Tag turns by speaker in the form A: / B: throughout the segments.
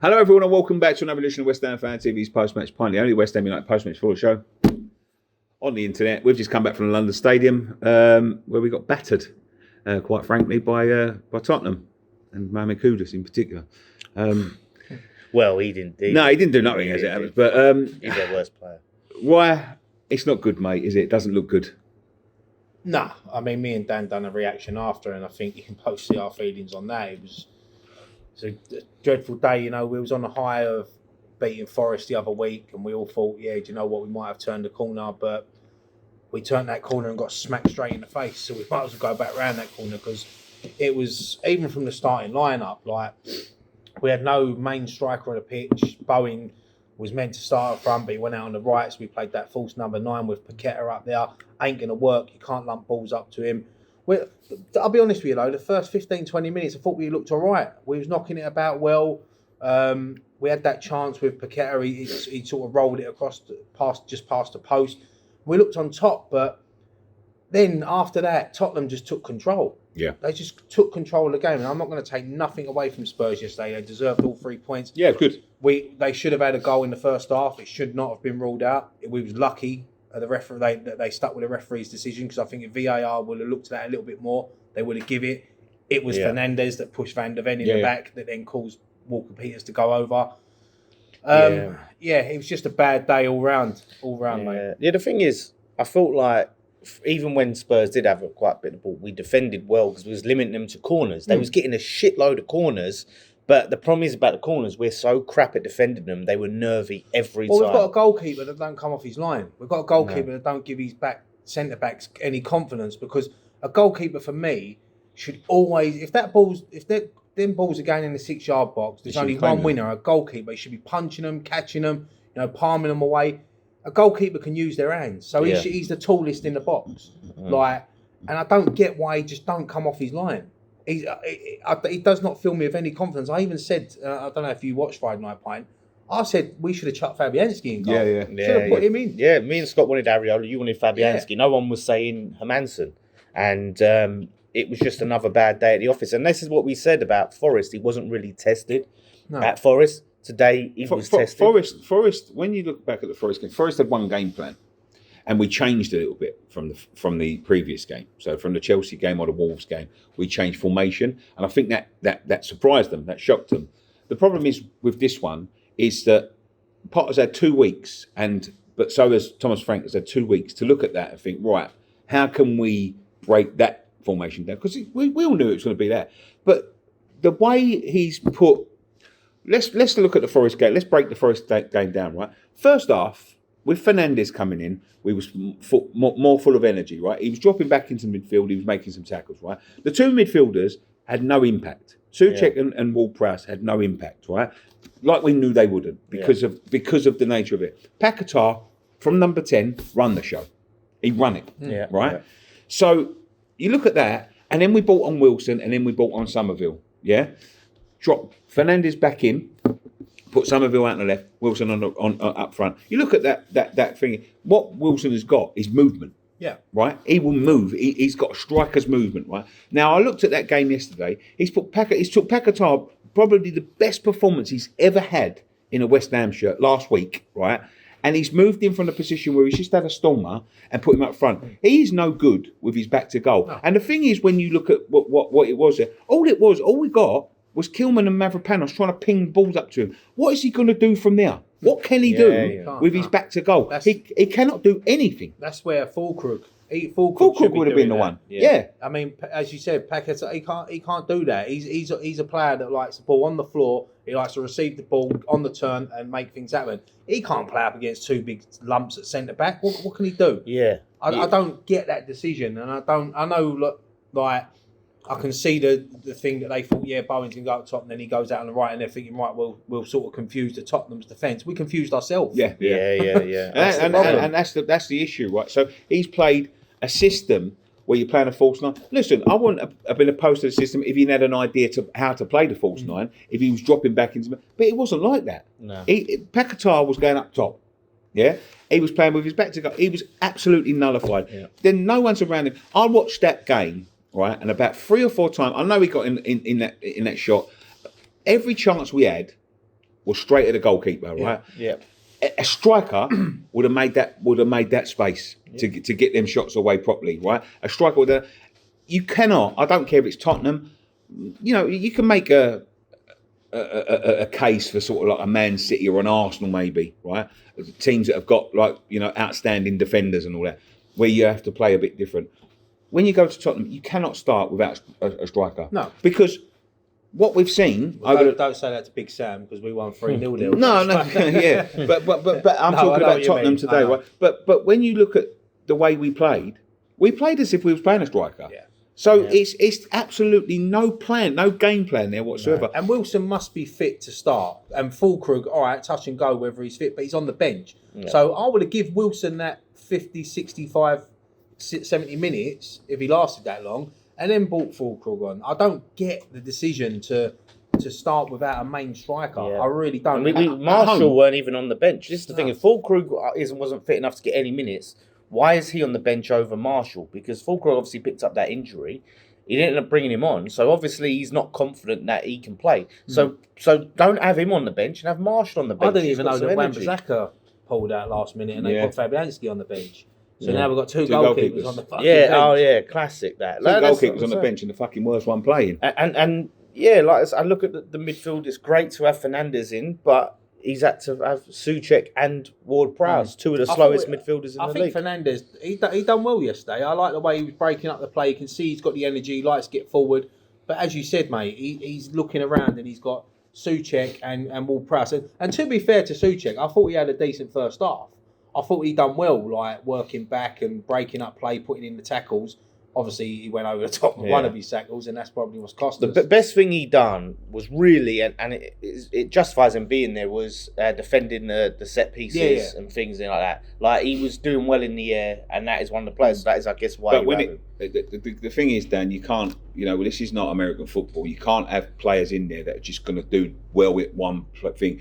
A: Hello everyone and welcome back to another edition of West Ham Fan TV's Post-Match Pint, the only West Ham United post-match football show on the internet. We've just come back from the London Stadium where we got battered, quite frankly, by Tottenham and Mohamed Kudus in particular.
B: Well, he didn't.
A: He didn't do nothing as it happens. But
B: he's their worst player.
A: Why? It's not good, mate, is it? It doesn't look good.
C: No, I mean, me and Dan done a reaction after, and I think you can both see our feelings on that. It was a dreadful day, you know. We was on the high of beating Forest the other week, and we all thought, yeah, do you know what, we might have turned the corner, but we turned that corner and got smacked straight in the face, so we might as well go back round that corner, because it was, even from the starting lineup, like, we had no main striker on the pitch. Bowen was meant to start up front, but he went out on the right, so we played that false number 9 with Paqueta up there. Ain't going to work. You can't lump balls up to him. I'll be honest with you, though, the first 15, 20 minutes, I thought we looked all right. We was knocking it about well. We had that chance with Paqueta. He sort of rolled it across, just past the post. We looked on top, but then after that, Tottenham just took control.
A: Yeah.
C: They just took control of the game, and I'm not going to take nothing away from Spurs yesterday. They deserved all 3 points.
A: Yeah, good.
C: They should have had a goal in the first half. It should not have been ruled out. We was lucky the referee they stuck with the referee's decision, because I think if VAR would have looked at that a little bit more, they would have given it. It was Fernandes that pushed Van der Ven in the back that then caused Walker Peters to go over. It was just a bad day all round, mate.
B: Yeah, the thing is, I felt like even when Spurs did have quite a bit of ball, we defended well because we was limiting them to corners. They was getting a shitload of corners, but the problem is about the corners, we're so crap at defending them, they were nervy every time.
C: Well, we've got a goalkeeper that don't come off his line. We've got a goalkeeper that don't give his centre-backs any confidence, because a goalkeeper, for me, should always, if them balls are going in the 6-yard box, there's only one winner, a goalkeeper. He should be punching them, catching them, palming them away. A goalkeeper can use their hands, so he's the tallest in the box. And I don't get why he just don't come off his line. He does not fill me with any confidence. I even said, I don't know if you watched Friday Night Pint, I said we should have chucked Fabianski in goal. Should have put him in.
B: Yeah, me and Scott wanted Areola, you wanted Fabianski. No one was saying Hermansen. And it was just another bad day at the office. And this is what we said about Forest. He wasn't really tested at Forest. Today, he was tested.
A: Forest, when you look back at the Forest game, Forest had one game plan. And we changed a little bit from the previous game. So from the Chelsea game or the Wolves game, we changed formation. And I think that surprised them, that shocked them. The problem is with this one is that Potter's had 2 weeks, but so has Thomas Frank has had 2 weeks to look at that and think, right, how can we break that formation down? Because we all knew it was going to be that. But the way he's put, let's look at the Forest game. Let's break the Forest game down, right? First half, with Fernandes coming in, we was more full of energy, right? He was dropping back into midfield. He was making some tackles, right? The two midfielders had no impact. Souček and Ward-Prowse had no impact, right? Like we knew they wouldn't because of the nature of it. Paqueta, from number 10, run the show. He run it, right? Yeah. So you look at that, and then we brought on Wilson, and then we brought on Somerville, Drop Fernandes back in, put Somerville out on the left, Wilson on up front. You look at that thing. What Wilson has got is movement.
C: Yeah.
A: Right? He will move. He's got a striker's movement, right? Now, I looked at that game yesterday. He's took Paqueta, probably the best performance he's ever had in a West Ham shirt last week, right? And he's moved in from the position where he's just had a stormer and put him up front. He is no good with his back to goal. No. And the thing is, when you look at what it was there, all we got was Kilman and Mavropanos trying to ping balls up to him. What is he going to do from there? What can he do with his back to goal? He cannot do anything.
C: That's where Fulkrug
A: would have been the one. Yeah.
C: I mean, as you said, Paqueta, he can't do that. He's a player that likes the ball on the floor. He likes to receive the ball on the turn and make things happen. He can't play up against 2 big lumps at centre back. What can he do?
B: Yeah.
C: I don't get that decision, and I know, look, like, I can see the thing that they thought, Bowen's going to go up top, and then he goes out on the right, and they're thinking, right, we'll sort of confuse the Tottenham's defence. We confused ourselves.
A: Yeah. And that's the issue, right? So he's played a system where you're playing a false 9. Listen, I wouldn't have been opposed to the system if he had an idea to how to play the false 9, if he was dropping back into... But it wasn't like that.
B: No.
A: Paqueta was going up top. Yeah? He was playing with his back to go. He was absolutely nullified. Yeah. Then no one's around him. I watched that game, right, and about 3 or 4 times, I know he got in that shot. Every chance we had, was straight at the goalkeeper, right?
B: Yeah.
A: A striker would have made that space to get them shots away properly, right? A striker would have. You cannot. I don't care if it's Tottenham. You know, you can make a case for sort of like a Man City or an Arsenal, maybe, right? Teams that have got like, you know, outstanding defenders and all that, where you have to play a bit different. When you go to Tottenham, you cannot start without a striker.
C: No,
A: because what we've seen.
C: Don't say that to Big Sam because we won 3-0.
A: No, yeah, but I'm talking about Tottenham today, right? But when you look at the way we played as if we was playing a striker.
C: Yeah.
A: So it's absolutely no plan, no game plan there whatsoever.
C: No. And Wilson must be fit to start. And Fulkrug, all right, touch and go whether he's fit, but he's on the bench. Yeah. So I would have given Wilson that 50, 65, 70 minutes if he lasted that long, and then brought Fulkrug on. I don't get the decision to start without a main striker. Yeah. I really don't.
B: I mean, Marshall weren't even on the bench. This is the thing. If Fulkrug wasn't fit enough to get any minutes, why is he on the bench over Marshall? Because Fulkrug obviously picked up that injury. He didn't end up bringing him on. So obviously he's not confident that he can play. So don't have him on the bench and have Marshall on the bench.
C: I didn't even know that Wan-Bissaka pulled out last minute and they put Fabianski on the bench. So now we've got two goalkeepers on the fucking bench.
B: Oh yeah, classic that.
A: Two goalkeepers on the bench and the fucking worst one playing.
B: And yeah, like I look at the midfield, it's great to have Fernandes in, but he's had to have Souček and Ward-Prowse, two of the slowest midfielders in the league.
C: I think Fernandes, he done well yesterday. I like the way he was breaking up the play. You can see he's got the energy, he likes to get forward. But as you said, mate, he's looking around and he's got Souček and Ward-Prowse. And to be fair to Souček, I thought he had a decent first half. I thought he done well, like working back and breaking up play, putting in the tackles. Obviously, he went over the top of one of his tackles, and that's probably what's cost us.
B: The best thing he done was really, and it justifies him being there, was defending the set pieces and things like that. Like, he was doing well in the air, and that is one of the players. That is, I guess, why.
A: But the thing is, Dan, you can't. You know, this is not American football. You can't have players in there that are just going to do well with one thing.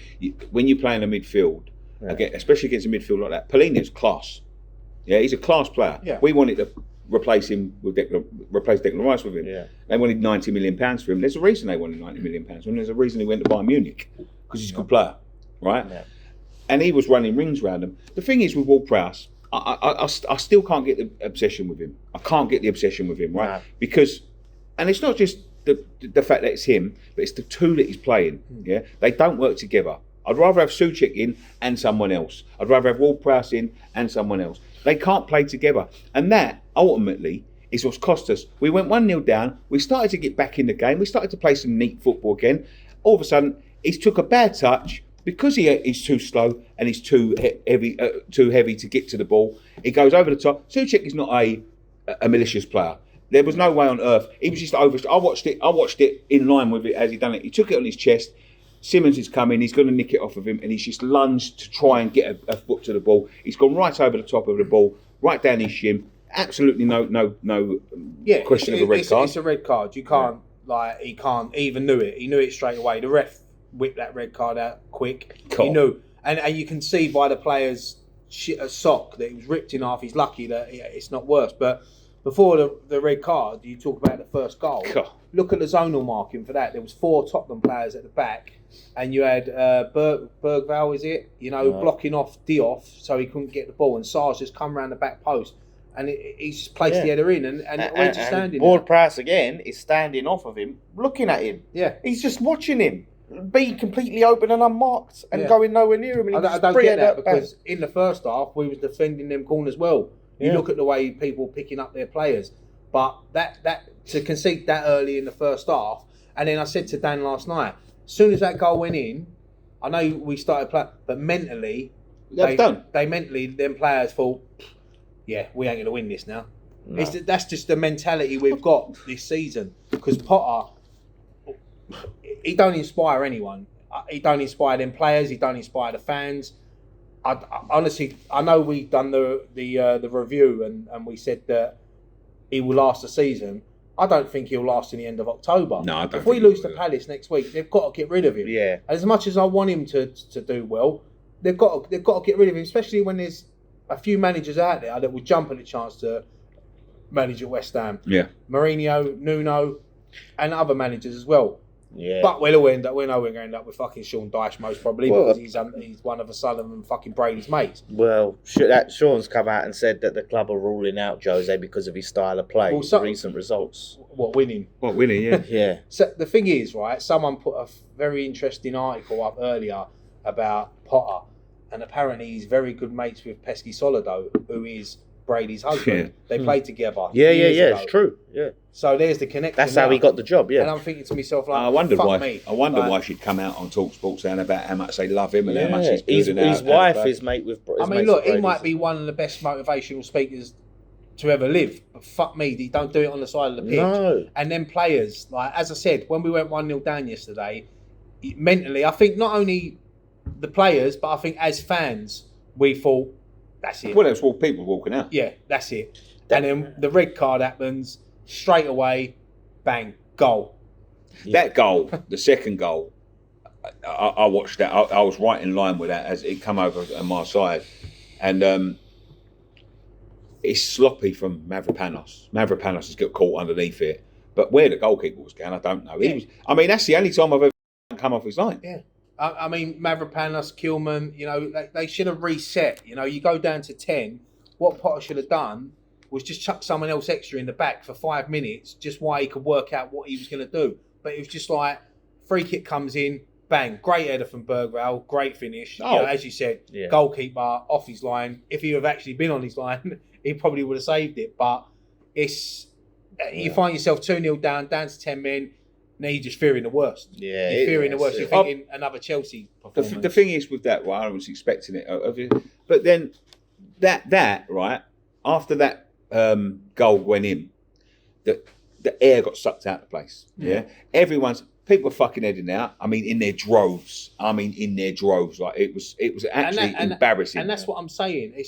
A: When you play in a midfield, again, especially against a midfield like that, Polina's class. Yeah, he's a class player. Yeah. We wanted to replace Declan Rice with him. Yeah. They wanted £90 million for him. There's a reason they wanted £90 million for him. There's a reason he went to Bayern Munich, because he's a good player, right? Yeah. And he was running rings around him. The thing is with Ward-Prowse, I still can't get the obsession with him. I can't get the obsession with him, right? No. Because, and it's not just the fact that it's him, but it's the two that he's playing. Yeah, they don't work together. I'd rather have Souček in and someone else. I'd rather have Ward-Prowse in and someone else. They can't play together. And that, ultimately, is what's cost us. We went 1-0 down. We started to get back in the game. We started to play some neat football again. All of a sudden, he took a bad touch because he's too slow and he's too heavy to get to the ball. He goes over the top. Souček is not a malicious player. There was no way on earth. He was just over. I watched it in line with it as he done it. He took it on his chest. Simmons is coming, he's going to nick it off of him, and he's just lunged to try and get a foot to the ball. He's gone right over the top of the ball, right down his shin. Absolutely no question of a red card.
C: It's a red card. You can't, he can't even knew it. He knew it straight away. The ref whipped that red card out quick. Cool. He knew. And you can see by the player's sock that he was ripped in half. He's lucky that it's not worse. But before the red card, you talk about the first goal. Cool. Look at the zonal marking for that. There was 4 Tottenham players at the back, and you had Bergvall, is it? Blocking off Diouf so he couldn't get the ball, and Sar's just come around the back post, and he's just placed the header in, and we're just standing there.
B: Ward-Prowse again is standing off of him, looking at him. Yeah, he's just watching him be completely open and unmarked, and going nowhere near him. And
C: I don't get that because in the first half we was defending them corners well. You look at the way people picking up their players, but that to concede that early in the first half, and then I said to Dan last night, as soon as that goal went in, I know we started playing, but mentally, them players thought, yeah, we ain't going to win this now. No. That's just the mentality we've got this season, because Potter, he don't inspire anyone. He don't inspire them players. He don't inspire the fans. I honestly, I know we've done the review and we said that he will last the season. I don't think he'll last in the end of October.
A: No, I don't.
C: If we lose to Palace next week, they've got to get rid of him.
B: Yeah.
C: As much as I want him to do well, they've got to get rid of him, especially when there's a few managers out there that will jump at the chance to manage at West Ham.
A: Yeah.
C: Mourinho, Nuno, and other managers as well.
B: Yeah.
C: But we know we're going to end up with fucking Sean Dyche most probably
B: Well,
C: because he's one of Sullivan and fucking Brady's mates.
B: Well, Sean's come out and said that the club are ruling out Jose because of his style of play.
C: Well,
B: Recent results.
C: What, winning?
A: Yeah.
B: Yeah.
C: So the thing is, right, someone put a very interesting article up earlier about Potter, and apparently he's very good mates with Pesky Solido, who is Brady's husband.
A: Yeah.
C: They played together.
B: Yeah,
C: years ago.
B: it's true. Yeah.
C: So there's the connection.
B: That's how
C: there.
B: he got the job, yeah.
C: And I'm thinking to myself, like,
A: I wonder
C: fuck
A: why.
C: me.
A: I wonder
C: Like,
A: why she'd come out on TalkSport saying about how much they love him and how much he's good.
B: His,
A: and
B: his
A: how
B: wife
A: bad.
B: is mate with.
C: I mean, look, he might be one of the best motivational speakers to ever live, but fuck me, he don't do it on the side of the pitch.
B: No.
C: And then players, like as I said, when we went 1-0 down yesterday, mentally, I think not only the players, but I think as fans, we thought, that's it.
A: Well, there's people walking out.
C: Yeah, that's it. And then the red card happens, straight away, bang, goal.
A: That goal, the second goal, I watched that. I was right in line with that as it come over on my side, and it's sloppy from Mavropanos. Mavropanos has got caught underneath it, but where the goalkeeper was going, I don't know.
C: Yeah.
A: He was. I mean, that's the only time I've ever come off his line.
C: Yeah. I mean, Mavropanos, Kilman, they should have reset. You go down to 10. What Potter should have done was just chuck someone else extra in the back for 5 minutes, just while he could work out what he was going to do. But it was just like, free kick comes in, bang, great header from Bergwall, great finish.
A: Oh.
C: As you said,
B: Yeah.
C: goalkeeper off his line. If he would have actually been on his line, he probably would have saved it. But you find yourself 2-0 down to 10 men, now you're just fearing the worst.
B: Yeah.
C: You're fearing the worst. You're thinking another Chelsea performance.
A: The thing is with that, right? I was expecting it, but then that right after that goal went in, the air got sucked out of the place. Yeah, people were fucking heading out. I mean, in their droves. Like it was actually embarrassing.
C: And that's what I'm saying.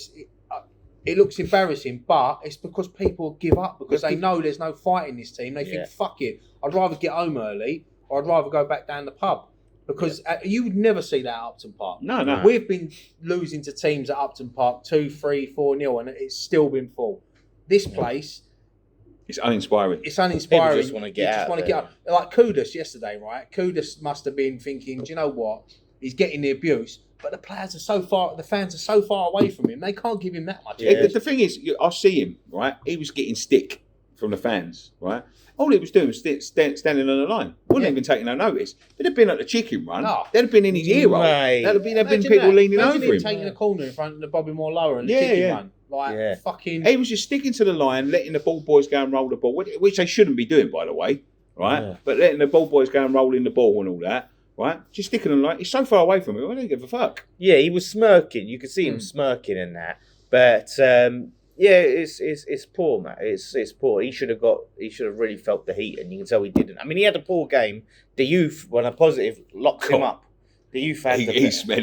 C: It looks embarrassing, but it's because people give up because they know there's no fight in this team. They think, fuck it, I'd rather get home early or I'd rather go back down the pub. Because you would never see that at Upton Park.
A: No.
C: We've been losing to teams at Upton Park 2-3, 4-0, and it's still been full. This place,
A: it's uninspiring.
C: It's uninspiring.
B: People just want to get out.
C: Like Kudus yesterday, right? Kudus must have been thinking, do you know what? He's getting the abuse, but the fans are so far away from him. They can't give him that much.
A: Yeah. The thing is, I see him, right? He was getting stick from the fans, right? All he was doing was standing on the line. Wasn't even taking no notice. They'd have been at the chicken run.
C: No.
A: They'd have been in his ear roll.
B: Mate.
A: There'd have been people leaning
C: Imagine
A: over him.
C: taking a corner in front of the Bobby Moore lower and the chicken run. Fucking...
A: He was just sticking to the line, letting the ball boys go and roll the ball, which they shouldn't be doing, by the way, right? Yeah. But letting the ball boys go and rolling the ball and all that, right? Just sticking on the line. He's so far away from him, I don't give a fuck.
B: Yeah, he was smirking. You could see him smirking in that. But it's poor, Matt. It's poor. He should have really felt the heat, and you can tell he didn't. I mean, he had a poor game. The youth, when a positive, locked him up. The youth had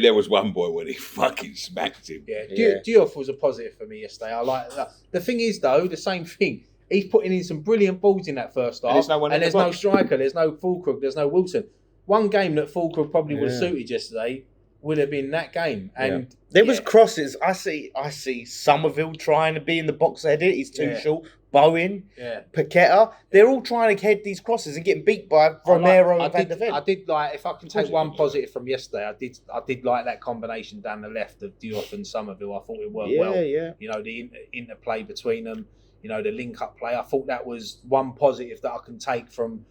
A: there was one boy when he fucking smacked him.
C: Yeah, Diouf was a positive for me yesterday. I like that. The thing is, though, the same thing. He's putting in some brilliant balls in that first half. And there's no striker, there's no Fulkrug, there's no Wilson. One game that Fulkrug probably would have suited yesterday would have been that game. And
B: there was crosses. I see Somerville trying to be in the box header. He's too short. Bowen, Paqueta, they're all trying to head these crosses and getting beat by Romero and Van de Ven.
C: I did like, if I can take one positive from yesterday, I did like that combination down the left of Diouf and Somerville. I thought it worked well.
B: Yeah.
C: The interplay between them, the link-up play. I thought that was one positive that I can take from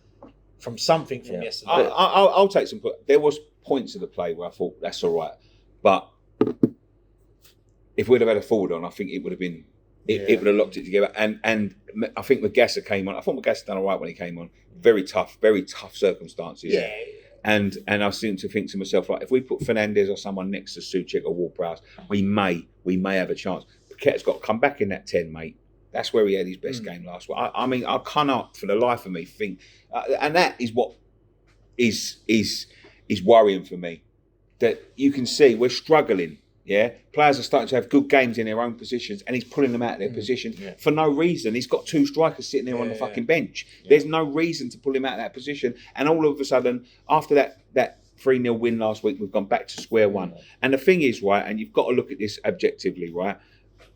C: something from yesterday.
A: I'll take some. There was points of the play where I thought that's all right, but if we'd have had a forward on, I think it would have been. It would have locked it together, and I think Magassa came on. I thought Magassa done all right when he came on. Very tough circumstances.
C: Yeah.
A: And I seem to think to myself, like, if we put Fernandez or someone next to Souček or Ward-Prowse, we may have a chance. Paqueta's got to come back in that 10, mate. That's where he had his best game last week. I mean, I cannot for the life of me think, and that is what is worrying for me. That you can see we're struggling. Yeah, players are starting to have good games in their own positions, and he's pulling them out of their positions for no reason. He's got two strikers sitting there on the fucking bench. Yeah. There's no reason to pull him out of that position. And all of a sudden, after that 3-0 win last week, we've gone back to square one. And the thing is, right, and you've got to look at this objectively, right?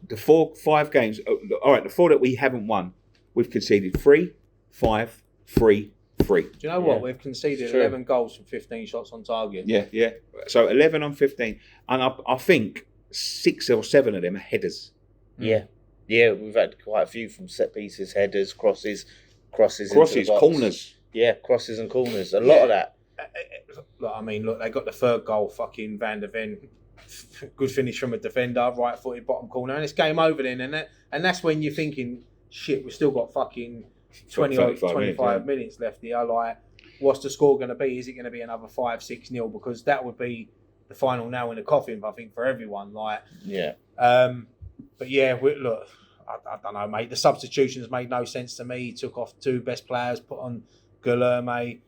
A: The 4-5 games, all right, the 4 that we haven't won, we've conceded 3, 5, 3, 3.
C: Do you know what?
B: Yeah.
C: We've conceded
B: True.
C: 11 goals from 15 shots on target.
A: Yeah. So 11 on 15. And I think 6 or 7 of them are headers.
B: Yeah. Yeah, we've had quite a few from set pieces, headers, crosses into the
A: Crosses,
B: box.
A: corners.
B: Yeah, crosses and corners. A lot of that.
C: Look, they got the third goal, fucking Van der Ven. Good finish from a defender, right-footed bottom corner, and it's game over then. And that's when you're thinking, shit, we've still got fucking 25 minutes left here. Like, what's the score going to be? Is it going to be another 5-6-0? Because that would be the final nail in the coffin, I think, for everyone. Like,
B: Yeah.
C: But yeah, look, I don't know, mate. The substitutions made no sense to me. He took off 2 best players, put on Guilherme,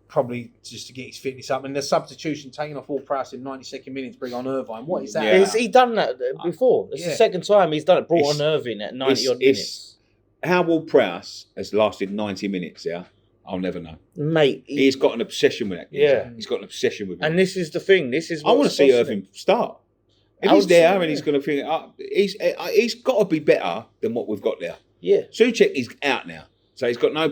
C: probably just to get his fitness up. And the substitution, taking off Ward-Prowse in 92nd minute to bring on Irvine. What is that?
A: Yeah.
B: Has he done that before? It's the second time he's done it. Brought
A: It's-
B: on Irvine at 90-odd minutes.
A: How Ward-Prowse has lasted 90 minutes, I'll never know.
B: Mate.
A: He's got an obsession with that.
B: Yeah.
A: He's got an obsession with it.
B: And this is the thing. This is
A: I want to see
B: possible.
A: Irving start. If
B: I
A: he's
B: would
A: there
B: say,
A: and he's going to think, he's got to be better than what we've got there.
B: Yeah.
A: Souček is out now, so he's got no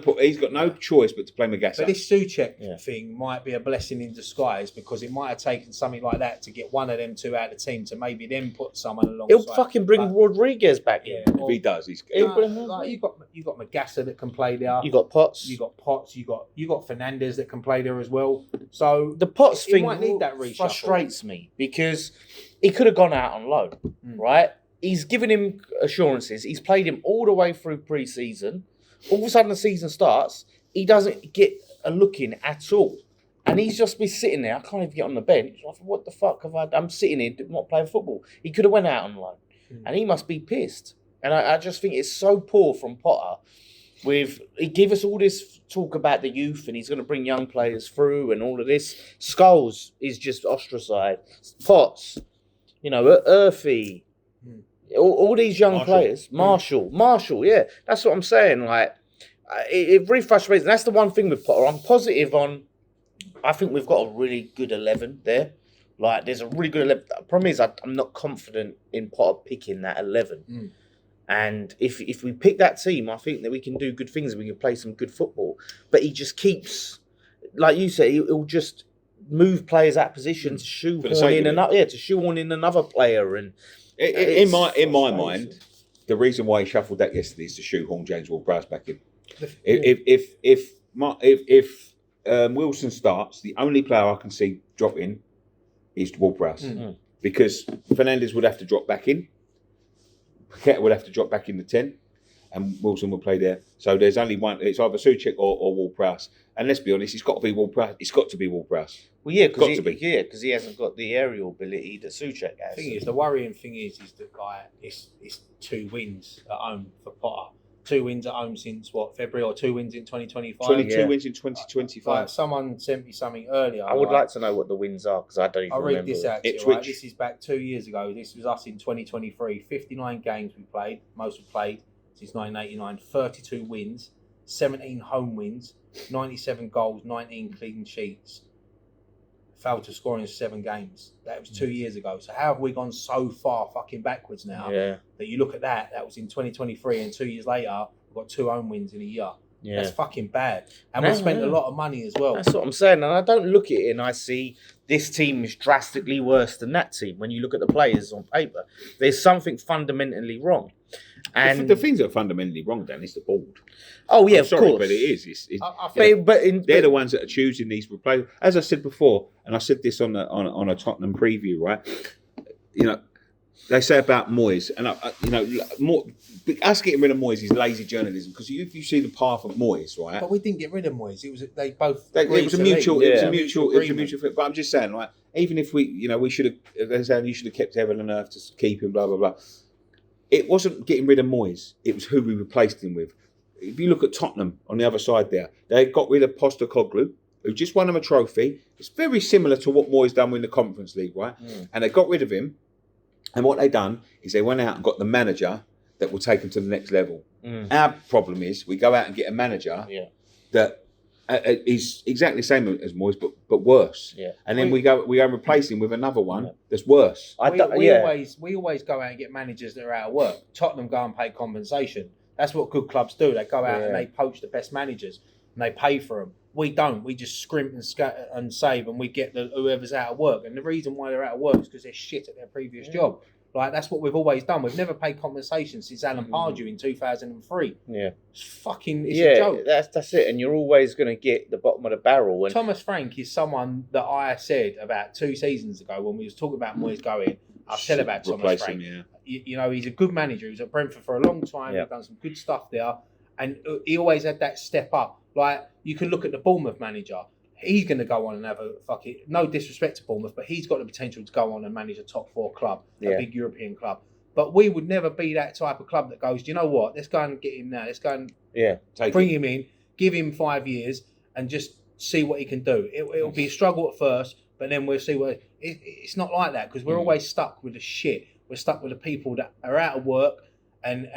A: choice but to play Magassa.
C: But this Souček thing might be a blessing in disguise, because it might have taken something like that to get one of them 2 out of the team to maybe then put someone alongside.
B: He'll fucking bring Rodriguez back in.
A: If he does, he's.
C: you got Magassa that can play there.
B: You got Potts.
C: You got Potts. You got Fernandez that can play there as well. So
B: The Potts
C: he
B: thing
C: might need that reshuffle.
B: frustrates me because he could have gone out on loan, right? He's given him assurances. He's played him all the way through pre-season. All of a sudden, the season starts. He doesn't get a look in at all. And he's just been sitting there. I can't even get on the bench. I thought, what the fuck have I done? I'm sitting here not playing football. He could have went out on loan. And he must be pissed. And I just think it's so poor from Potter. He gave us all this talk about the youth and he's going to bring young players through and all of this. Scholes is just ostracised. Potts, Urfi, all these young players. Marshall, yeah. That's what I'm saying. Like, it really frustrates. And that's the one thing with Potter. I'm positive on, I think we've got a really good 11 there. Like, there's a really good 11. The problem is I'm not confident in Potter picking that 11. And if we pick that team, I think that we can do good things. We can play some good football. But he just keeps, like you say, he'll just move players out of position to shoehorn in another player. And
A: in my mind, the reason why he shuffled that yesterday is to shoehorn James Ward-Prowse back in. If Wilson starts, the only player I can see drop in is Ward-Prowse, because Fernandez would have to drop back in, Paqueta would have to drop back in the 10, and Wilson will play there. So there's only one. It's either Souček or Ward-Prowse. And let's be honest, it's got to be Ward-Prowse. It's got to be Ward-Prowse.
B: Well, yeah, because he hasn't got the aerial ability that Souček has.
C: The worrying thing is that it's 2 wins at home for Potter. 2 wins at home since February, or 2 wins in 2025?
A: 22 wins in 2025.
C: Someone sent me something earlier.
B: I would like to know what the wins are, because I don't even remember.
C: I'll read this out to you, right? This is back 2 years ago. This was us in 2023. 59 games we played. Most we played since 1989. 32 wins. 17 home wins. 97 goals. 19 clean sheets. Failed to score in 7 games. That was 2 years ago. So how have we gone so far fucking backwards now?
B: Yeah.
C: That you look at that was in 2023, and 2 years later, we've got 2 home wins in a year.
B: Yeah.
C: That's fucking bad. And we spent a lot of money as well.
B: That's what I'm saying. And I don't look at it and I see this team is drastically worse than that team. When you look at the players on paper, there's something fundamentally wrong. And
A: the things that are fundamentally wrong, Dan, is the board.
B: Oh yeah,
A: I'm sorry,
B: of course.
A: but it is.
B: They're
A: the ones that are choosing these players. As I said before, and I said this on a Tottenham preview, right? They say about Moyes, and us getting rid of Moyes is lazy journalism, because if you see the path of Moyes, right?
C: But we didn't get rid of Moyes. It was it was a
A: mutual.
C: leave.
A: It was a mutual. But I'm just saying, like, even if we should have, they're saying you should have kept Heaven and Earth to keep him, blah blah blah. It wasn't getting rid of Moyes. It was who we replaced him with. If you look at Tottenham on the other side there, they got rid of Postecoglou, who just won them a trophy. It's very similar to what Moyes done in the Conference League, right? And they got rid of him. And what they done is they went out and got the manager that will take them to the next level. Our problem is we go out and get a manager that is exactly the same as Moyes, but worse.
B: Yeah.
A: And then we go and replace him with another one that's worse.
C: We always go out and get managers that are out of work. Tottenham go and pay compensation. That's what good clubs do. They go out and they poach the best managers. and they pay for them. We don't. We just scrimp and scatter and save, and we get whoever's out of work. And the reason why they're out of work is because they're shit at their previous job. Like, that's what we've always done. We've never paid compensation since Alan Pardew in 2003.
B: Yeah.
C: It's a joke.
B: That's it. And you're always going to get the bottom of the barrel. And
C: Thomas Frank is someone that I said about 2 seasons ago when we was talking about Moyes going. I said about Thomas Frank. You know, he's a good manager. He was at Brentford for a long time. He's done some good stuff there. And he always had that step up. Like, you can look at the Bournemouth manager. He's going to go on and have no disrespect to Bournemouth, but he's got the potential to go on and manage a top 4 club, a big European club. But we would never be that type of club that goes, do you know what? Let's go and get him now. Let's go and bring him in, give him 5 years, and just see what he can do. It'll be a struggle at first, but then we'll see what. It's not like that, because we're always stuck with the shit. We're stuck with the people that are out of work and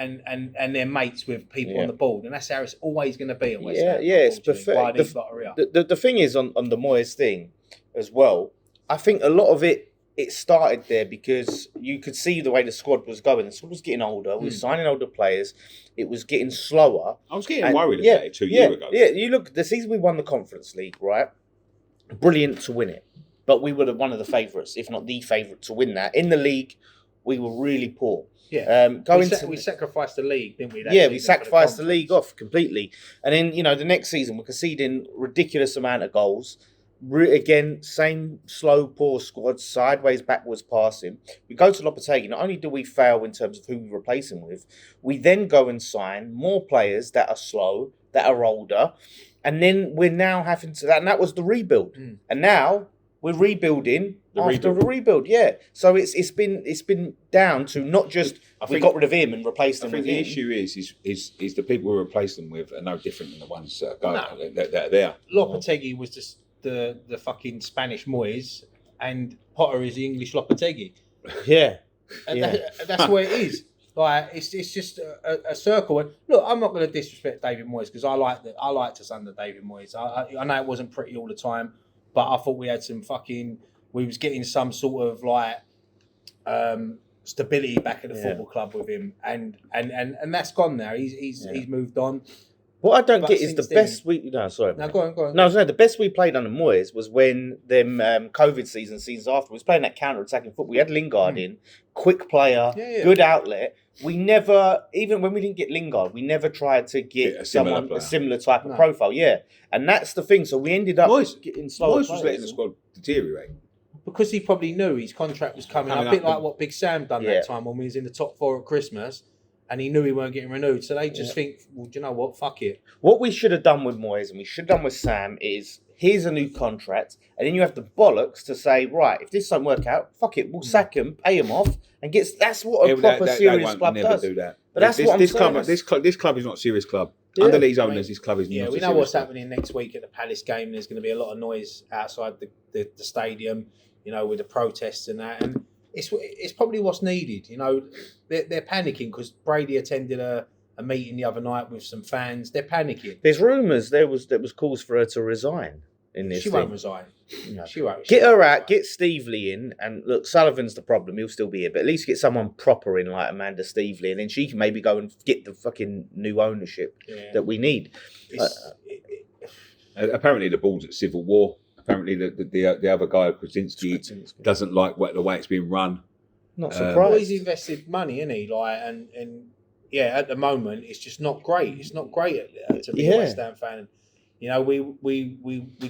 C: their mates with people on the board, and that's how it's always going to be.
B: It's perfect. The thing is on the Moyes thing as well. I think a lot of it started there because you could see the way the squad was going. The squad was getting older. We were signing older players. It was getting slower.
A: I was getting worried about it 2 years ago.
B: Yeah, you look, the season we won the Conference League, right? Brilliant to win it, but we were one of the favourites, if not the favourite, to win that. In the league, we were really poor.
C: Yeah, we sacrificed the league, didn't we?
B: We sacrificed the league off completely. And then, the next season, we're conceding ridiculous amount of goals. Again, same slow, poor squad, sideways, backwards passing. We go to Lopetegui. Not only do we fail in terms of who we replace him with, we then go and sign more players that are slow, that are older. And then we're now having to... And that was the rebuild. And now we're rebuilding after the rebuild, So it's been down to not just we got rid of him and replaced him with him.
A: The issue is the people we replace them with are no different than the ones that are there.
C: Lopetegui was just the fucking Spanish Moyes, and Potter is the English Lopetegui. That's where it is. Like, it's just a circle. And look, I'm not going to disrespect David Moyes, because I like to under David Moyes. I know it wasn't pretty all the time, but I thought we had some we was getting some sort of like stability back at the football club with him, and that's gone now. He's moved on.
B: What I don't get is the best we... No, sorry.
C: No, go on.
B: No, the best we played under Moyes was when them COVID seasons after, we was playing that counter-attacking football. We had Lingard in, quick player, good outlet. We never, even when we didn't get Lingard, we never tried to get a similar type of profile. And that's the thing. So we ended up getting slower.
A: Moyes was letting the squad deteriorate.
C: Because he probably knew his contract was coming up. A bit like what Big Sam done that time when we was in the top 4 at Christmas. And he knew he weren't getting renewed. So they just think, well, do you know what? Fuck it.
B: What we should have done with Moyes and we should have done with Sam is, here's a new contract. And then you have the bollocks to say, right, if this don't work out, fuck it. We'll sack him, pay him off. And that's what a proper serious club does.
A: Do that.
B: But that's what I'm saying.
A: This club is not a serious club. Under these owners, this club is not a serious club.
C: We know what's happening next week at the Palace game. There's going to be a lot of noise outside the stadium, with the protests and that. And it's probably what's needed. They're panicking because Brady attended a meeting the other night with some fans. They're panicking.
B: There's rumours there was calls for her to resign in this.
C: She won't resign. No. She won't.
B: Get her out. Get Stevely in. And look, Sullivan's the problem. He'll still be here, but at least get someone proper in like Amanda Stevely, and then she can maybe go and get the fucking new ownership that we need.
A: Apparently, the ball's at civil war. Apparently, the other guy, Krasinski, doesn't like the way it's being run.
B: Not surprised.
C: Well, he's invested money, isn't he? And at the moment, it's just not great. It's not great to be a West Ham fan. We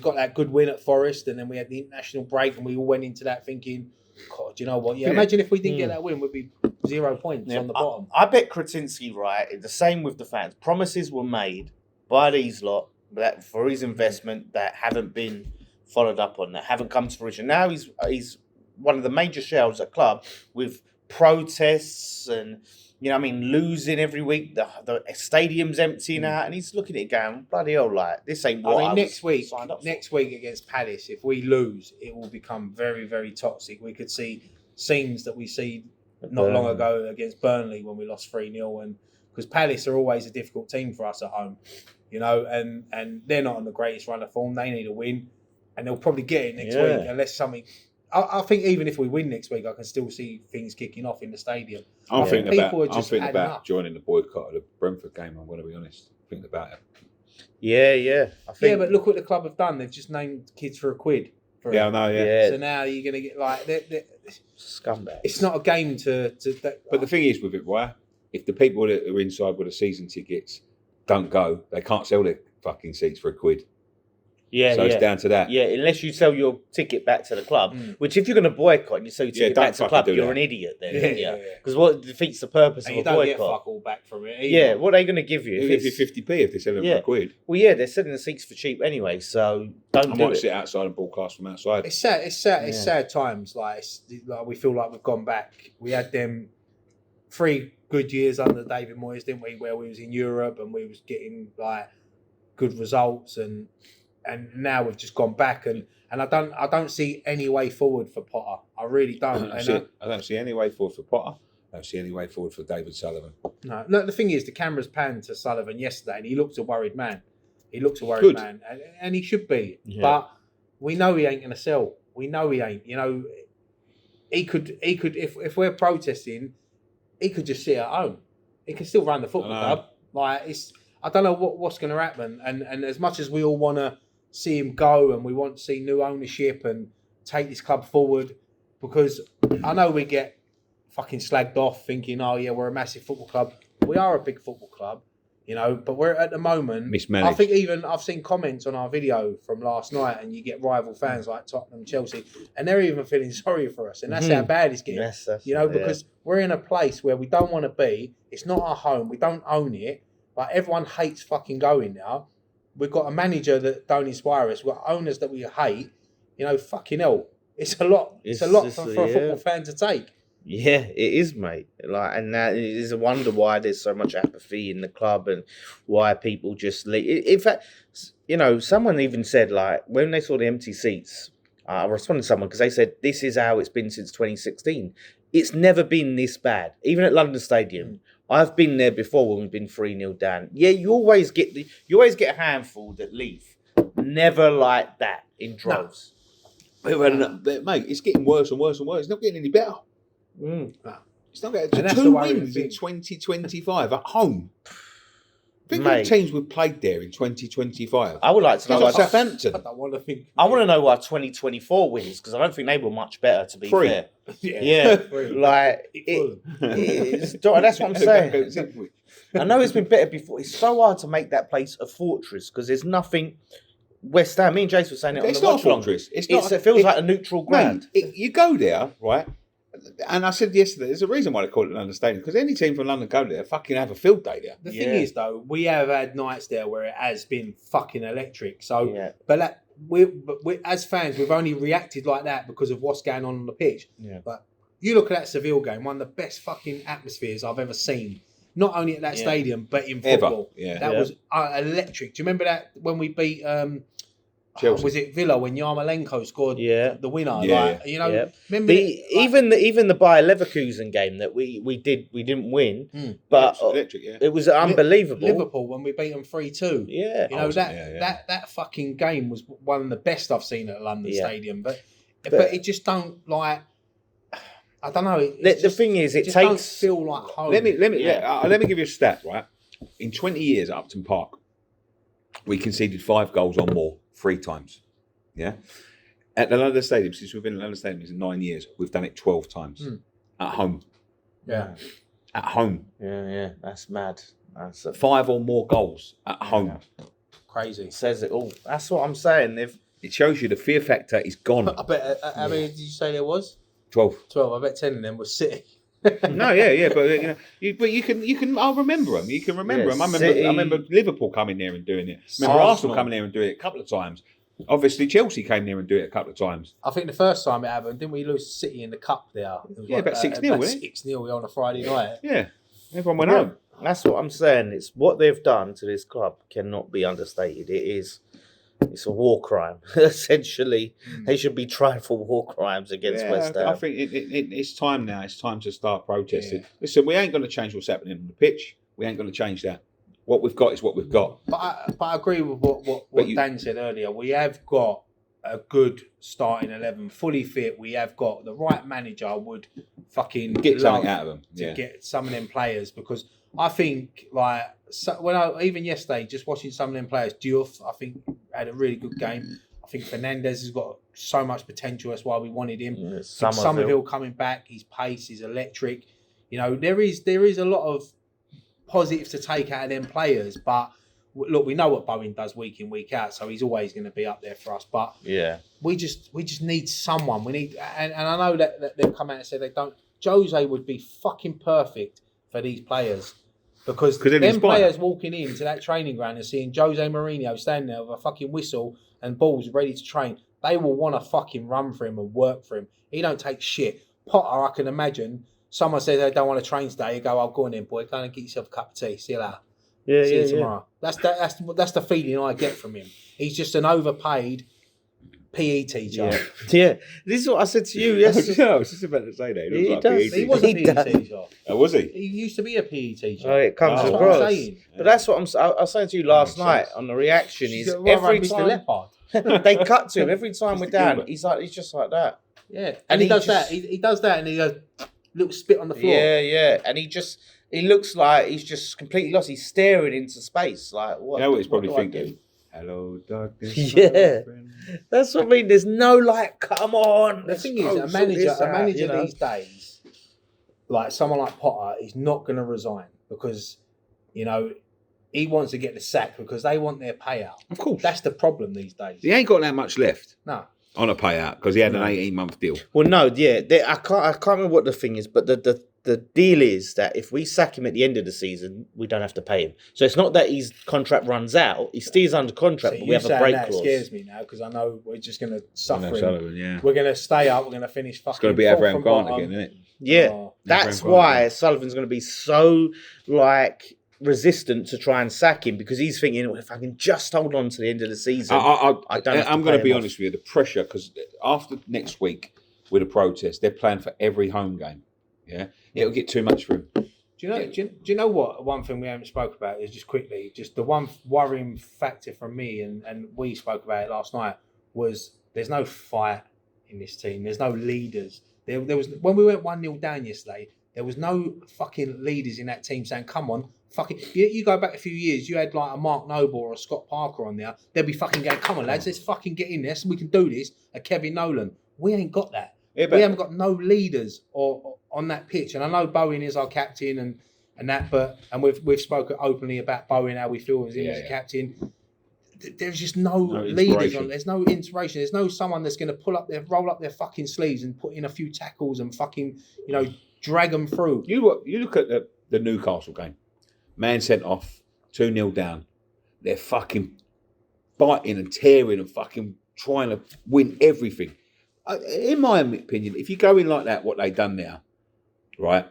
C: got that good win at Forest, and then we had the international break, and we all went into that thinking, God, you know what? Imagine if we didn't get that win, we'd be 0 points on the bottom.
B: I bet Krasinski, right, the same with the fans. Promises were made by these lot that for his investment that haven't been followed up on, that haven't come to fruition. Now he's one of the major shareholders at the club with protests and losing every week. The stadium's emptying out, and he's looking at it going, bloody hell, like this ain't what
C: next week against Palace, if we lose, it will become very, very toxic. We could see scenes that we see not long ago against Burnley when we lost 3-0, and because Palace are always a difficult team for us at home, and they're not on the greatest run of form. They need a win. And they'll probably get it next week unless something... I think even if we win next week, I can still see things kicking off in the stadium.
A: I'm thinking about joining the boycott of the Brentford game, I'm going to be honest. I'm thinking about it.
B: Yeah. I think.
C: Yeah, but look what the club have done. They've just named kids for £1 for
A: Yeah, I
C: it.
A: know. Yeah.
C: So now you're going to get like...
B: Scumbags.
C: It's not a game to
A: But the thing is with it, right? If the people that are inside with the season tickets don't go, they can't sell their fucking seats for £1.
B: Yeah,
A: So it's down to that.
B: Yeah, unless you sell your ticket back to the club, which if you're going to boycott and you sell your ticket
A: don't
B: back to the
A: fucking
B: club,
A: do
B: you're
A: that.
B: an idiot then.
C: Yeah.
B: Because what defeats the purpose
C: and
B: of
C: you
B: a
C: don't get
B: boycott?
C: fuck all back from it either.
B: Yeah, what are they going to give you?
A: They'll give you 50p if they're selling it for £1.
B: Well, yeah, they're selling the seats for cheap anyway, so don't
A: I
B: do
A: might
B: it.
A: sit outside and broadcast from outside.
C: It's sad. It's sad times. Like we feel like we've gone back. We had them 3 good years under David Moyes, didn't we? Where we was in Europe and we was getting like good results, and now we've just gone back, and I don't see any way forward for Potter. I really don't.
A: I don't see any way forward for Potter. I don't see any way forward for David Sullivan.
C: No. Look, the thing is, the cameras panned to Sullivan yesterday, and he looked a worried man. And he should be.
B: Yeah.
C: But we know he ain't going to sell. We know he ain't. You know, he could. If we're protesting, he could just sit at home. He can still run the football club. Like I don't know what's going to happen. And as much as we all want to see him go, and we want to see new ownership and take this club forward, because I know we get fucking slagged off thinking, oh yeah, we're a massive football club. We are a big football club, you know, but we're at the moment
A: mismanaged.
C: I think even I've seen comments on our video from last night, and you get rival fans like Tottenham, Chelsea, and they're even feeling sorry for us, and that's how bad it's getting. Because we're in a place where we don't want to be. It's not our home. We don't own it. But everyone hates fucking going now. We've got a manager that don't inspire us. We've got owners that we hate. You know, fucking hell. It's a lot. It's a lot for a football fan to take.
B: Yeah, it is, mate. Like, and that is a wonder why there's so much apathy in the club and why people just leave. In fact, you know, someone even said, like, when they saw the empty seats, I responded to someone because they said, this is how it's been since 2016. It's never been this bad. Even at London Stadium. I've been there before when we've been 3-0 down. Yeah, you always get a handful that leave. Never like that in droves.
A: No. Mate, it's getting worse and worse and worse. It's not getting any better.
C: No.
A: It's not getting 2 wins in 2025 at home. Think of the teams we've played there in 2025.
B: I would like to know why
A: Southampton.
C: I don't want to think.
B: I want to know why 2024 wins, because I don't think they were much better, to be fair. Yeah. Like, that's what I'm saying. I know it's been better before. It's so hard to make that place a fortress because there's nothing. West Ham, me and Jace were saying it.
A: It's not a fortress.
B: It feels like a neutral ground.
A: Mate, you go there, right? And I said yesterday, there's a reason why they call it London Stadium, because any team from London go there, fucking have a field day there.
C: The thing is, though, we have had nights there where it has been fucking electric. So, but we as fans, we've only reacted like that because of what's going on the pitch.
B: Yeah.
C: But you look at that Seville game, one of the best fucking atmospheres I've ever seen. Not only at that stadium, but in football. That was electric. Do you remember that when we beat
A: Chelsea?
C: Was it Villa when Yarmolenko scored the winner? You know, remember
B: even the Bayer Leverkusen game that we didn't win, but
A: electric,
B: it was unbelievable.
C: Liverpool when we beat them 3-2.
B: Yeah,
C: you know that fucking game was one of the best I've seen at London Stadium. But it just don't like. I don't know.
B: The thing is, it takes.
C: Don't feel like home.
A: Let me give you a stat. Right, in 20 years at Upton Park, we conceded 5 goals or more 3 times. Yeah, at the London Stadium, since we've been at London Stadium in 9 years, we've done it 12 times at home.
C: Yeah,
A: at home.
B: Yeah, that's mad. That's
A: 5 or more goals at home.
C: Crazy.
B: It says it all. That's what I'm saying.
A: It shows you the fear factor is gone.
C: I bet. How many did you say there was?
A: 12.
C: I bet 10 of them were City.
A: No, but you can. I'll remember them. You can remember them. I remember Liverpool coming there and doing it. Remember Arsenal coming there and doing it a couple of times. Obviously, Chelsea came there and do it a couple of times.
C: I think the first time it happened, didn't we lose City in the cup there? It was
A: about 6-0, wasn't it?
C: 6-0 on a Friday night.
A: Yeah, everyone went home.
B: That's what I'm saying. It's what they've done to this club cannot be understated. It's a war crime. Essentially, they should be tried for war crimes against West Ham.
A: I think it's time now. It's time to start protesting. Listen, we ain't going to change what's happening on the pitch. We ain't going to change that. What we've got is what we've got.
C: But I agree with what Dan said earlier. We have got a good starting 11, fully fit. We have got the right manager. I would fucking
A: get something out of them.
C: To get some of them players, because I think even yesterday, just watching some of them players, Diouf, I think had a really good game. I think Fernandez has got so much potential. That's why we wanted him.
B: Yeah,
C: Somerville coming back, his pace, his electric. You know, there is a lot of positives to take out of them players. But look, we know what Bowen does week in, week out, so he's always going to be up there for us. But we just need someone. We need, and I know that they've come out and said they don't. Jose would be fucking perfect for these players. Because them players walking into that training ground and seeing Jose Mourinho standing there with a fucking whistle and balls ready to train, they will want to fucking run for him and work for him. He don't take shit. Potter, I can imagine, someone says they don't want to train today, you go, "Oh, go on then, boy, go and get yourself a cup of tea. See you later. See you tomorrow." That's the feeling I get from him. He's just an overpaid PE teacher.
B: Yeah. This is what I said to you yesterday.
A: I was just about to say that.
C: He was a PE teacher.
A: Oh, was he?
C: He used to be a PE teacher.
B: Oh, it comes
C: That's
B: across.
C: what I'm saying.
B: But that's what I was saying to you last night on the reaction. Is every
C: Mr.
B: time they cut to him, every time we're down, he's just like that.
C: Yeah, and he does that. He does that, and he goes, little spit on the floor.
B: Yeah, and he looks like he's just completely lost. He's staring into space, like what?
A: You know what he's probably thinking? Hello, darkness.
B: Yeah, that's what I mean. There's no like, come on.
C: The thing is, a manager these days, like someone like Potter, is not going to resign because, you know, he wants to get the sack because they want their payout.
A: Of course,
C: that's the problem these days.
A: He ain't got that much left.
C: No.
A: On a payout because he had an 18-month deal.
B: Well, no, I can't remember what the thing is, but the deal is that if we sack him at the end of the season, we don't have to pay him. So it's not that his contract runs out; he stays under contract, but we have a break clause.
C: That scares me now because I know we're just going to suffer.
A: Sullivan,
C: We're going to stay up. We're going to finish. Fucking.
A: It's going to be Abraham Grant again, isn't it?
B: Yeah, that's why Sullivan's going to be so like resistant to try and sack him because he's thinking, well, if I can just hold on to the end of the season, I'm
A: going to be honest with you. The pressure, because after next week with a protest, they're playing for every home game. Yeah, it'll get too much for him.
C: Do you know what? One thing we haven't spoke about is just quickly, just the one worrying factor from me, and we spoke about it last night, was there's no fight in this team. There's no leaders. There was when we went 1-0 down yesterday. There was no fucking leaders in that team saying, "Come on." Fucking, you go back a few years, you had like a Mark Noble or a Scott Parker on there. They'd be fucking going, "Come on, lads, let's fucking get in there so we can do this." A Kevin Nolan. We ain't got that. Yeah, we haven't got no leaders or on that pitch. And I know Bowen is our captain and that, but we've spoken openly about Bowen, how we feel as him as a captain. There's just no leaders on. There's no inspiration. There's no someone that's going to roll up their fucking sleeves and put in a few tackles and fucking drag them through.
A: You look at the Newcastle game. Man sent off, 2-0 down. They're fucking biting and tearing and fucking trying to win everything. In my opinion, if you go in like that, what they've done now, right?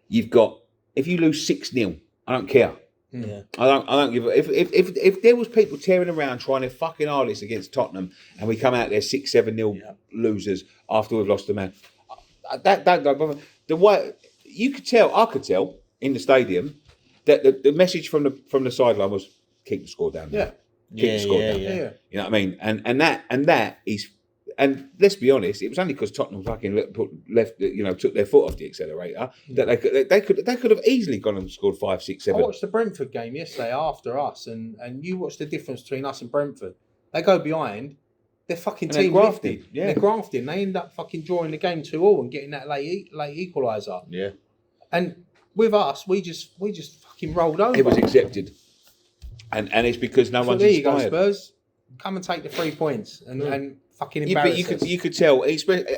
A: You've got, if you lose 6-0, I don't care.
C: Yeah.
A: I don't give a, if there was people tearing around trying their fucking hardest against Tottenham and we come out there 6-7-0 losers after we've lost the man, that the way you could tell, I could tell in the stadium that the message from the sideline was keep the score down. Keep the score down.
C: Yeah.
A: You know what I mean? And that is. And let's be honest, it was only because Tottenham fucking took their foot off the accelerator that they could have easily gone and scored 5, 6, 7.
C: I watched the Brentford game yesterday after us, and you watched the difference between us and Brentford. They go behind, they're fucking team grafted. Yeah. They're grafting. They end up fucking drawing the game 2-2 and getting that late equaliser.
A: Yeah.
C: And with us, we just fucking rolled over.
A: It was accepted, and it's because no one's inspired.
C: There you go, Spurs. Come and take the 3 points and fucking embarrass
A: us. You could tell,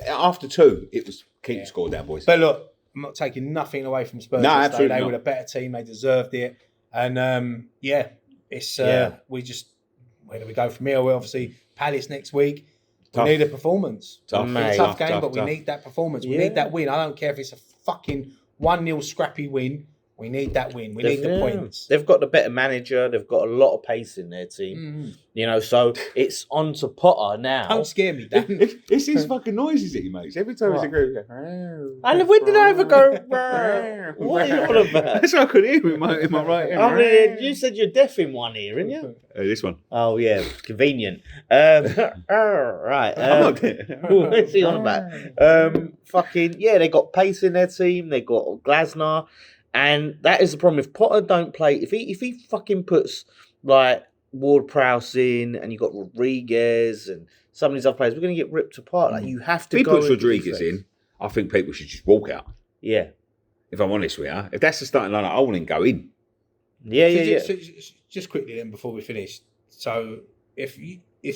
A: after 2, it was keep the score down, boys.
C: But look, I'm not taking nothing away from Spurs.
A: No, absolutely
C: They
A: not.
C: were a better team. They deserved it. And it's we just, where do we go from here? We're obviously Palace next week.
A: Tough.
C: We need a performance.
A: Tough,
C: It's a tough game, but we need that performance. We need that win. I don't care if it's a fucking 1-0 scrappy win. We need that win. We need the points.
B: They've got the better manager. They've got a lot of pace in their team. So it's on to Potter now.
C: Don't scare me, Dan.
A: It's his fucking noises that he makes. Every time he's a group, he goes,
B: and when did I ever go, what are you on about?
A: That's what I could hear in my right ear.
B: I mean, you said you're deaf in one ear, didn't you?
A: This one.
B: Oh, yeah. Convenient. Right.
A: I'm not deaf.
B: What's he on about? They got pace in their team. They got Glasner. And that is the problem. If Potter don't play, if he fucking puts like Ward-Prowse in, and you got Rodriguez and some of these other players, we're going to get ripped apart. Like you have to.
A: If he
B: go
A: puts
B: into
A: Rodriguez
B: defense.
A: in, I think people should just walk out.
B: Yeah.
A: If I'm honest with you, if that's the starting lineup, I wouldn't go in.
B: Yeah.
C: Just quickly then before we finish. So if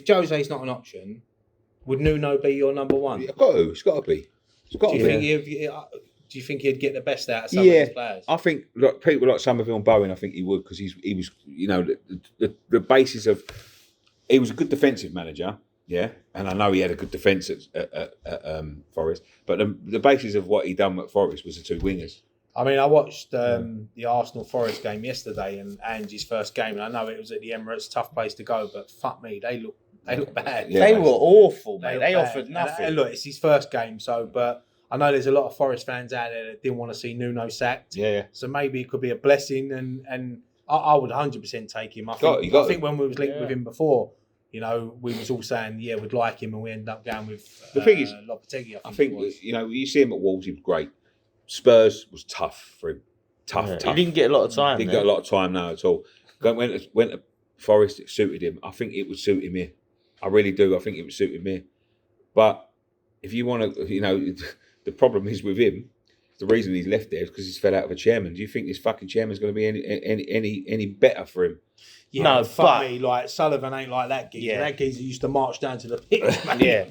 C: Jose's not an option, would Nuno be your number one?
A: It's got to be. It's got to be.
C: Do you think he'd get the best out of some of these players?
A: I think people like Somerville and Bowen, I think he would, because he was, you know, the basis of, he was a good defensive manager, yeah, and I know he had a good defence at Forest, but the basis of what he done at Forest was the two wingers.
C: I mean, I watched the Arsenal Forest game yesterday and Angie's first game, and I know it was at the Emirates, tough place to go, but fuck me, they look bad.
B: Yeah, they were awful, mate. They offered nothing.
C: And look, it's his first game, but I know there's a lot of Forest fans out there that didn't want to see Nuno sacked.
A: Yeah.
C: So maybe it could be a blessing, and I would 100% take him. I think when we was linked with him before, you know, we was all saying, we'd like him, and we ended up going with
A: the thing is,
C: Lopetegui.
A: I think you know, you see him at Wolves, he was great. Spurs was tough for him. Tough.
B: He didn't get a lot of time.
A: Didn't get a lot of time now at all. Went to Forest, it suited him. I think it would suit him here. I really do. I think it would suit him here. But if you want to, you know, the problem is with him. The reason he's left there is because he's fed out of a chairman. Do you think this fucking chairman's going to be any better for him?
C: Yeah, no, fuck me. Like Sullivan ain't like that geezer. That geezer used to march down to the pitch, man.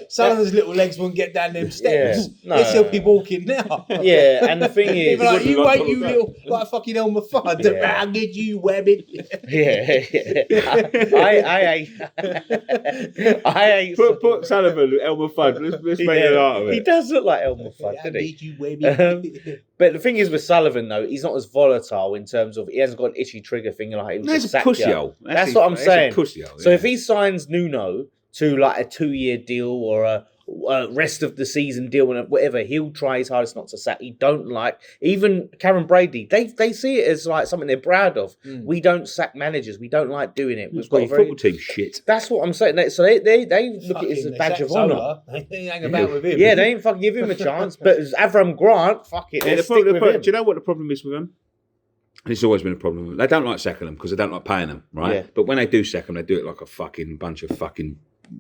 C: Sullivan's little legs wouldn't get down them steps. They'd still be walking now.
B: Yeah, and the thing is,
C: like, you wait, you little like fucking Elmer Fudd. I'll get you, webbing.
B: I hate.
A: Put Sullivan, Elmer Fudd. Let's make it out of it.
B: He does look like Elmer Fudd, doesn't he?
C: You, webbing.
B: But the thing is with Sullivan, though, he's not as volatile in terms of he hasn't got an itchy trigger finger like he was.
A: That's a pussy-hole.
B: That's what I'm saying.
A: So
B: if he signs Nuno to like a 2-year deal or a rest of the season deal and whatever, he'll try his hardest not to sack. He don't like even Karen Brady. They see it as like something they're proud of. We don't sack managers. We don't like doing it. We've got
A: a football team shit.
B: That's what I'm saying. So they look at it as a badge of honour.
C: They hang about with him.
B: Yeah, they ain't fucking give him a chance. But as Avram Grant, fuck it.
A: Yeah, do you know what the problem is with him? It's always been a problem with them. They don't like sacking them because they don't like paying them, right? Yeah. But when they do sack them, they do it like a fucking bunch of fucking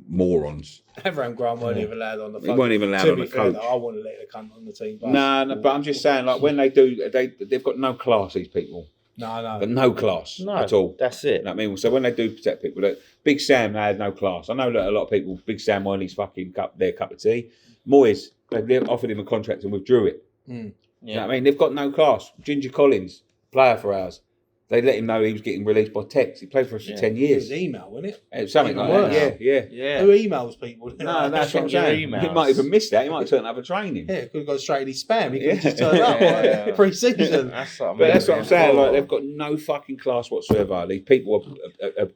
A: morons.
C: Avram Grant weren't even allowed on the phone.
A: He weren't even allowed on the coach.
C: I wouldn't let the cunt on the team.
A: No, but I'm just saying, like, when they do, they've got no class, these people.
C: No.
A: But no class at all.
B: That's it.
A: You know what I mean? So when they do protect people, like, Big Sam, they had no class. I know that a lot of people, Big Sam weren't his fucking their cup of tea. Moyes, they offered him a contract and withdrew it. You know what I mean? They've got no class. Ginger Collins, player for ours. They let him know he was getting released by text. He played for us for 10 years.
C: It was email, wasn't it?
A: Something like that. Yeah.
C: Who emails people?
A: No, that's what I'm saying. He might even miss that. He might turn up for training.
C: Yeah, could have gone straight in his spam. He could have just turned up pre-season.
B: That's what I mean.
A: But that's what I'm saying. Like, they've got no fucking class whatsoever. These people are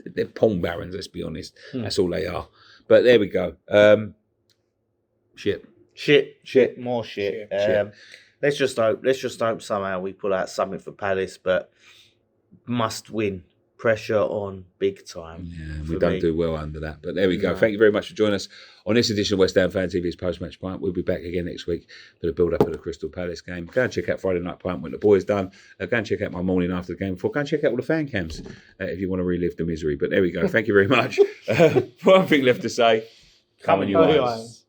A: they're porn barons, let's be honest. That's all they are. But there we go. Shit.
B: More shit. Let's just hope somehow we pull out something for Palace, but must win. Pressure on big time.
A: Yeah, we don't do well under that. But there we go. Thank you very much for joining us on this edition of West Ham Fan TV's Post-Match Pint. We'll be back again next week for the build-up of the Crystal Palace game. Go and check out Friday Night Pint when the boys done. Go and check out my morning after the game before. Go and check out all the fan cams if you want to relive the misery. But there we go. Thank you very much. One thing left to say. Come on, you guys.